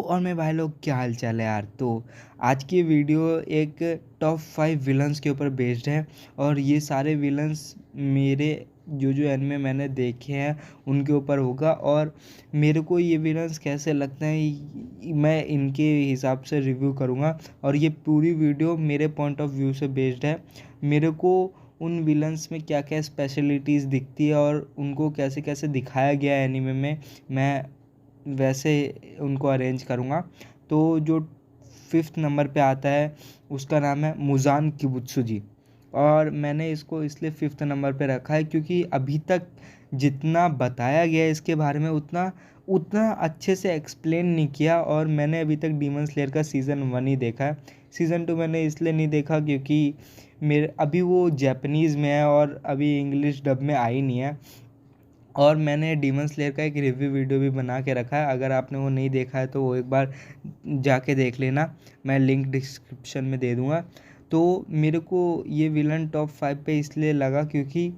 और मेरे भाई लोग, क्या हाल चाल है यार। तो आज की वीडियो एक टॉप 5 विलन्स के ऊपर बेस्ड है और ये सारे विलन्स मेरे जो एनिमे मैंने देखे हैं उनके ऊपर होगा। और मेरे को ये विलन्स कैसे लगते हैं मैं इनके हिसाब से रिव्यू करूँगा और ये पूरी वीडियो मेरे पॉइंट ऑफ व्यू से बेस्ड है। मेरे को उन विलन्स में क्या क्या स्पेशलिटीज़ दिखती है और उनको कैसे कैसे दिखाया गया है एनिमे में, मैं वैसे उनको अरेंज करूँगा। तो जो 5th नंबर पे आता है उसका नाम है मुज़ान किबुत्सुजी और मैंने इसको इसलिए 5th नंबर पे रखा है क्योंकि अभी तक जितना बताया गया है इसके बारे में उतना उतना अच्छे से एक्सप्लेन नहीं किया। और मैंने अभी तक डीमन स्लेयर का सीज़न 1 ही देखा है। सीज़न 2 मैंने इसलिए नहीं देखा क्योंकि मेरे अभी वो जापानीज़ में है और अभी इंग्लिश डब में आई नहीं है। और मैंने डीमन स्लेयर का एक रिव्यू वीडियो भी बना के रखा है, अगर आपने वो नहीं देखा है तो वो एक बार जाके देख लेना, मैं लिंक डिस्क्रिप्शन में दे दूँगा। तो मेरे को ये विलन टॉप 5 पे इसलिए लगा क्योंकि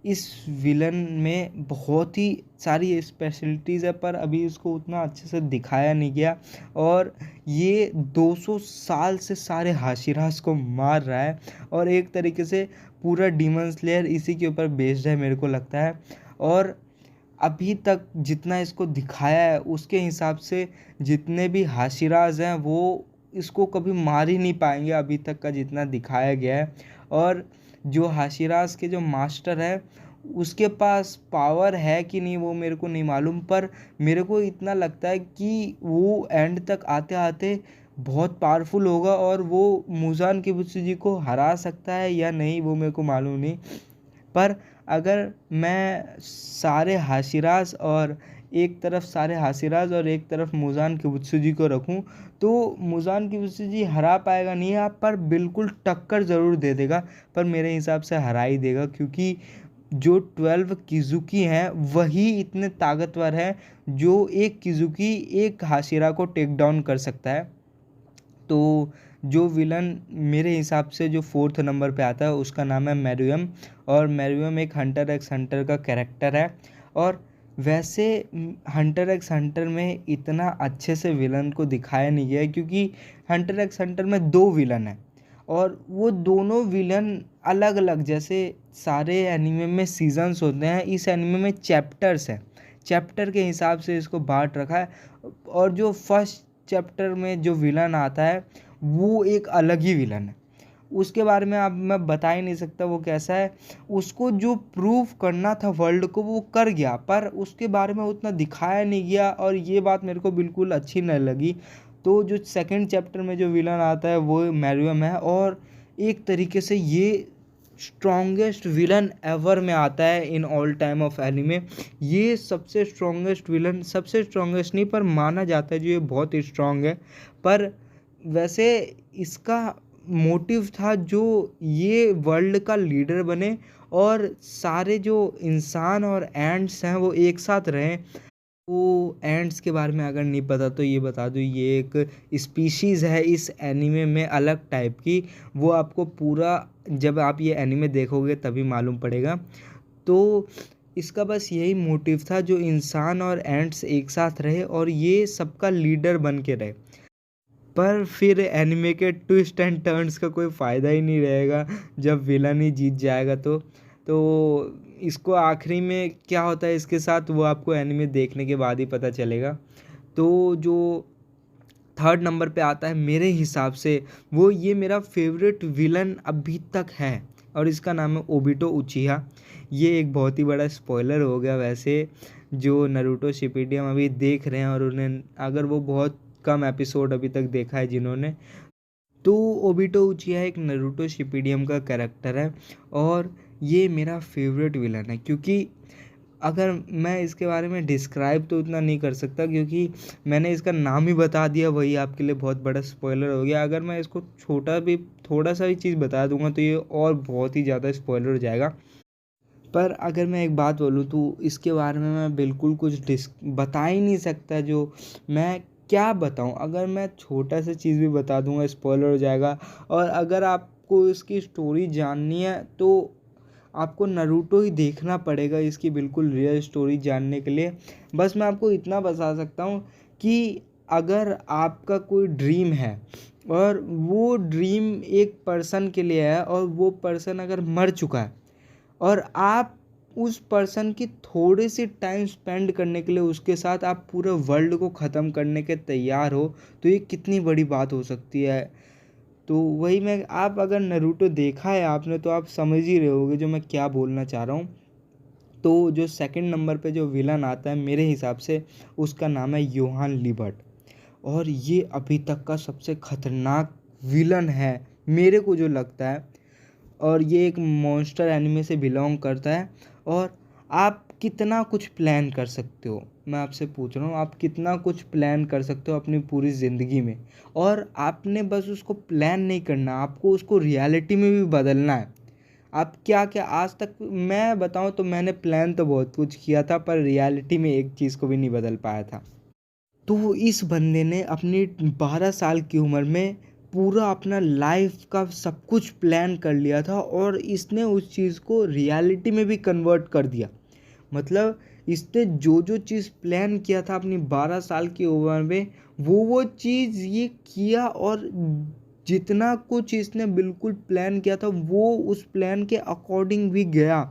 इस विलन में बहुत ही सारी स्पेशलिटीज़ है पर अभी इसको उतना अच्छे से दिखाया नहीं गया। और ये 200 साल से सारे हाशिरास को मार रहा है और एक तरीके से पूरा डीमन स्लेयर इसी के ऊपर बेस्ड है मेरे को लगता है। और अभी तक जितना इसको दिखाया है उसके हिसाब से जितने भी हाशिराज हैं वो इसको कभी मार ही नहीं पाएंगे अभी तक का जितना दिखाया गया है। और जो हाशिराज के जो मास्टर है उसके पास पावर है कि नहीं वो मेरे को नहीं मालूम, पर मेरे को इतना लगता है कि वो एंड तक आते आते बहुत पावरफुल होगा और वो मुज़ान किबुत्सुजी को हरा सकता है या नहीं वो मेरे को मालूम नहीं। पर अगर मैं सारे हाशिराज और एक तरफ मुज़ान किबुत्सुजी को रखूं तो मुज़ान किबुत्सुजी हरा पाएगा नहीं आप, पर बिल्कुल टक्कर ज़रूर दे देगा, पर मेरे हिसाब से हरा ही देगा क्योंकि जो 12 किज़ुकी हैं वही इतने ताकतवर हैं जो एक किज़ुकी एक हाशिरा को टेक डाउन कर सकता है। तो जो विलन मेरे हिसाब से जो 4th नंबर पे आता है उसका नाम है मेरुयम और मेरुयम एक हंटर एक्स हंटर का कैरेक्टर है। और वैसे हंटर एक्स हंटर में इतना अच्छे से विलन को दिखाया नहीं गया है क्योंकि हंटर एक्स हंटर में 2 विलन हैं और वो दोनों विलन अलग अलग, जैसे सारे एनिमे में सीजन्स होते हैं इस एनिमे में चैप्टर्स हैं, चैप्टर के हिसाब से इसको बांट रखा है। और जो फर्स्ट चैप्टर में जो विलन आता है वो एक अलग ही विलन है, उसके बारे में अब मैं बता ही नहीं सकता वो कैसा है। उसको जो प्रूव करना था वर्ल्ड को वो कर गया पर उसके बारे में उतना दिखाया नहीं गया और ये बात मेरे को बिल्कुल अच्छी नहीं लगी। तो जो सेकंड चैप्टर में जो विलन आता है वो मैरियम है और एक तरीके से ये स्ट्रॉन्गेस्ट विलन एवर में आता है in all time of anime. ये सबसे स्ट्रॉन्गेस्ट विलन, सबसे स्ट्रॉन्गेस्ट नहीं पर माना जाता है जो ये बहुत स्ट्रॉन्ग है। पर वैसे इसका मोटिव था जो ये वर्ल्ड का लीडर बने और सारे जो इंसान और एंड्स हैं वो एक साथ रहें। वो एंड्स के बारे में अगर नहीं पता तो ये बता दूँ, ये एक स्पीशीज़ है इस एनिमे में अलग टाइप की, वो आपको पूरा जब आप ये एनिमे देखोगे तभी मालूम पड़ेगा। तो इसका बस यही मोटिव था जो इंसान और एंड्स एक साथ रहे और ये सबका लीडर बन के रहे। पर फिर एनिमे के ट्विस्ट एंड टर्न्स का कोई फ़ायदा ही नहीं रहेगा जब विलन ही जीत जाएगा। तो इसको आखिरी में क्या होता है इसके साथ वो आपको एनिमे देखने के बाद ही पता चलेगा। तो जो 3rd नंबर पे आता है मेरे हिसाब से वो ये मेरा फेवरेट विलन अभी तक है और इसका नाम है ओबिटो उचिहा। ये एक बहुत ही बड़ा स्पॉइलर हो गया वैसे, जो नरूटो शिपीडियम अभी देख रहे हैं और उन्हें अगर वो बहुत कम एपिसोड अभी तक देखा है जिन्होंने, तो ओबिटो उचिहा एक नरूटो शिपीडियम का कैरेक्टर है और ये मेरा फेवरेट विलन है। क्योंकि अगर मैं इसके बारे में डिस्क्राइब तो उतना नहीं कर सकता क्योंकि मैंने इसका नाम ही बता दिया, वही आपके लिए बहुत बड़ा स्पॉइलर हो गया। अगर मैं इसको थोड़ा सा भी चीज़ बता दूंगा तो ये और बहुत ही ज़्यादा स्पॉइलर हो जाएगा। पर अगर मैं एक बात बोलूँ तो इसके बारे में मैं बिल्कुल कुछ बता ही नहीं सकता, जो मैं क्या बताऊँ। अगर मैं छोटा सा चीज़ भी बता दूँगा स्पॉइलर हो जाएगा। और अगर आपको इसकी स्टोरी जाननी है तो आपको नरूटो ही देखना पड़ेगा इसकी बिल्कुल रियल स्टोरी जानने के लिए। बस मैं आपको इतना बता सकता हूँ कि अगर आपका कोई ड्रीम है और वो ड्रीम एक पर्सन के लिए है और वो पर्सन अगर मर चुका है और आप उस पर्सन की थोड़ी सी टाइम स्पेंड करने के लिए उसके साथ आप पूरे वर्ल्ड को ख़त्म करने के तैयार हो, तो ये कितनी बड़ी बात हो सकती है। तो वही मैं, आप अगर नारुतो देखा है आपने तो आप समझ ही रहे होगे जो मैं क्या बोलना चाह रहा हूँ। तो जो सेकंड नंबर पे जो विलन आता है मेरे हिसाब से उसका नाम है योहान लिबर्ट, और ये अभी तक का सबसे खतरनाक विलन है मेरे को जो लगता है। और ये एक मॉन्स्टर एनिमे से बिलोंग करता है। और आप कितना कुछ प्लान कर सकते हो, मैं आपसे पूछ रहा हूँ, आप कितना कुछ प्लान कर सकते हो अपनी पूरी ज़िंदगी में, और आपने बस उसको प्लान नहीं करना, आपको उसको रियलिटी में भी बदलना है। आप क्या क्या आज तक मैं बताऊँ तो मैंने प्लान तो बहुत कुछ किया था पर रियलिटी में एक चीज़ को भी नहीं बदल पाया था। तो इस बंदे ने अपनी 12 साल की उम्र में पूरा अपना लाइफ का सब कुछ प्लान कर लिया था और इसने उस चीज़ को रियलिटी में भी कन्वर्ट कर दिया। मतलब इसने जो जो चीज़ प्लान किया था अपनी 12 साल की उम्र में वो चीज़ ये किया, और जितना कुछ इसने बिल्कुल प्लान किया था वो उस प्लान के अकॉर्डिंग भी गया।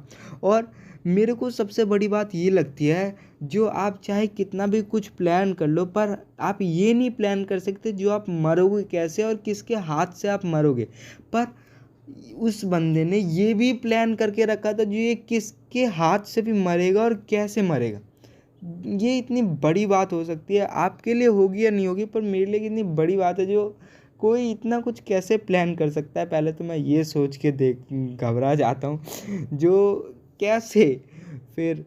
और मेरे को सबसे बड़ी बात ये लगती है, जो आप चाहे कितना भी कुछ प्लान कर लो पर आप ये नहीं प्लान कर सकते जो आप मरोगे कैसे और किसके हाथ से आप मरोगे। पर उस बंदे ने ये भी प्लान करके रखा था जो ये किसके हाथ से भी मरेगा और कैसे मरेगा। ये इतनी बड़ी बात हो सकती है, आपके लिए होगी या नहीं होगी, पर मेरे लिए कितनी बड़ी बात है जो कोई इतना कुछ कैसे प्लान कर सकता है। पहले तो मैं ये सोच के घबरा जाता हूँ जो कैसे। फिर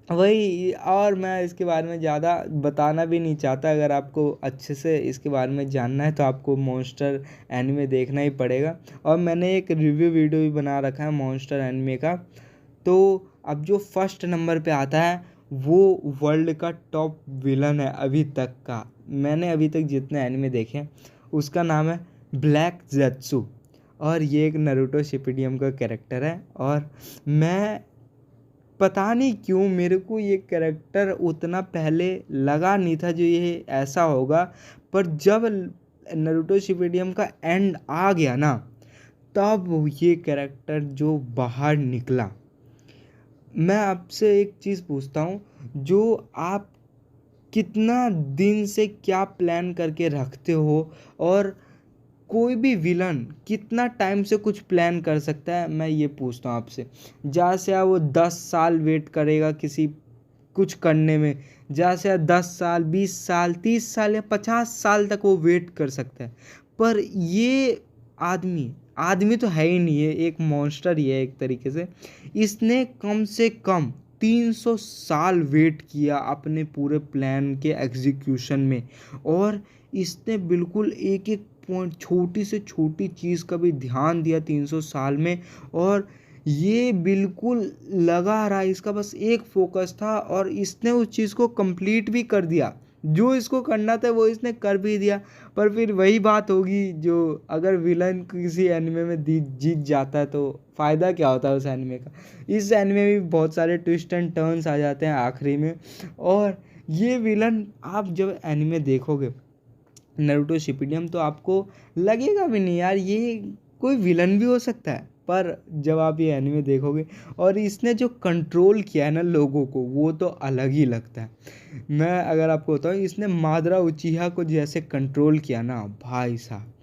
वही, और मैं इसके बारे में ज़्यादा बताना भी नहीं चाहता। अगर आपको अच्छे से इसके बारे में जानना है तो आपको मॉन्स्टर एनिमे देखना ही पड़ेगा, और मैंने एक रिव्यू वीडियो भी बना रखा है मॉन्स्टर एनिमे का। तो अब जो फर्स्ट नंबर पे आता है वो वर्ल्ड का टॉप विलन है अभी तक का, मैंने अभी तक जितने एनिमे देखे हैं, उसका नाम है ब्लैक ज़ेत्सु, और ये एक नारुतो शिपीडियम का कैरेक्टर है। और मैं पता नहीं क्यों मेरे को ये कैरेक्टर उतना पहले लगा नहीं था जो ये ऐसा होगा, पर जब नारुतो शिपीडियम का एंड आ गया ना तब ये कैरेक्टर जो बाहर निकला। मैं आपसे एक चीज़ पूछता हूँ, जो आप कितना दिन से क्या प्लान करके रखते हो, और कोई भी विलन कितना टाइम से कुछ प्लान कर सकता है, मैं ये पूछता हूँ आपसे। ज़्यादा से ज़्यादा वो 10 साल वेट करेगा किसी कुछ करने में, ज़्यादा से ज़्यादा 10 साल 20 साल 30 साल या 50 साल तक वो वेट कर सकता है। पर ये आदमी तो है ही नहीं है, एक मॉन्स्टर ही है एक तरीके से। इसने कम से कम 300 साल वेट किया अपने पूरे प्लान के एग्जीक्यूशन में, और इसने बिल्कुल एक एक पॉइंट, छोटी से छोटी चीज़ का भी ध्यान दिया 300 साल में। और ये बिल्कुल लगा रहा, इसका बस एक फोकस था और इसने उस चीज़ को कंप्लीट भी कर दिया, जो इसको करना था वो इसने कर भी दिया। पर फिर वही बात होगी, जो अगर विलन किसी एनिमे में जीत जाता है तो फ़ायदा क्या होता है उस एनिमे का। इस एनिमे में भी बहुत सारे ट्विस्ट एंड टर्न्स आ जाते हैं आखिरी में। और ये विलन आप जब एनिमे देखोगे नारुतो शिपीडियम तो आपको लगेगा भी नहीं यार ये कोई विलन भी हो सकता है। पर जब आप ये एनिमे देखोगे और इसने जो कंट्रोल किया है ना लोगों को, वो तो अलग ही लगता है। मैं अगर आपको बताऊँ, इसने मादरा उचिहा को जैसे कंट्रोल किया ना भाई साहब,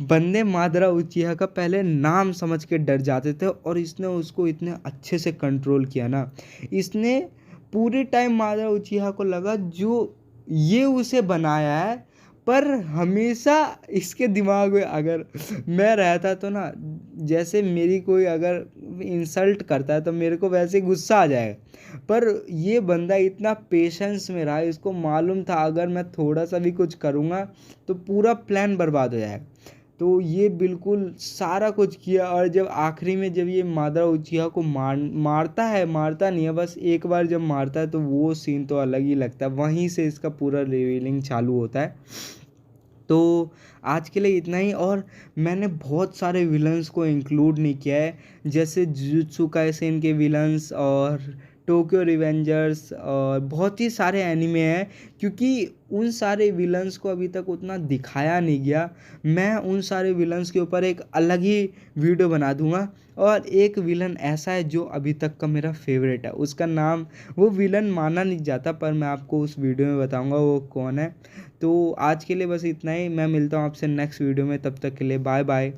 बंदे मादरा उचिहा का पहले नाम समझ के डर जाते थे और इसने उसको इतने अच्छे से कंट्रोल किया ना। इसने पूरे टाइम मादरा उचिहा को लगा जो ये उसे बनाया है, पर हमेशा इसके दिमाग में अगर मैं रहता तो ना, जैसे मेरी कोई अगर इंसल्ट करता है तो मेरे को वैसे गुस्सा आ जाएगा। पर ये बंदा इतना पेशेंस में रहा, इसको मालूम था अगर मैं थोड़ा सा भी कुछ करूँगा तो पूरा प्लान बर्बाद हो जाएगा। तो ये बिल्कुल सारा कुछ किया, और जब आखिरी में जब ये मादरा उचिहा को मारता नहीं है, बस एक बार जब मारता है तो वो सीन तो अलग ही लगता है, वहीं से इसका पूरा रिवीलिंग चालू होता है। तो आज के लिए इतना ही, और मैंने बहुत सारे विलन्स को इंक्लूड नहीं किया है, जैसे जुजुत्सु काइसेन के विलन्स और टोक्यो रिवेंजर्स और बहुत ही सारे एनिमे हैं, क्योंकि उन सारे विलन्स को अभी तक उतना दिखाया नहीं गया। मैं उन सारे विलन्स के ऊपर एक अलग ही वीडियो बना दूंगा। और एक विलन ऐसा है जो अभी तक का मेरा फेवरेट है, उसका नाम, वो विलन माना नहीं जाता पर मैं आपको उस वीडियो में बताऊंगा वो कौन है। तो आज के लिए बस इतना ही, मैं मिलता हूँ आपसे नेक्स्ट वीडियो में, तब तक के लिए बाय बाय।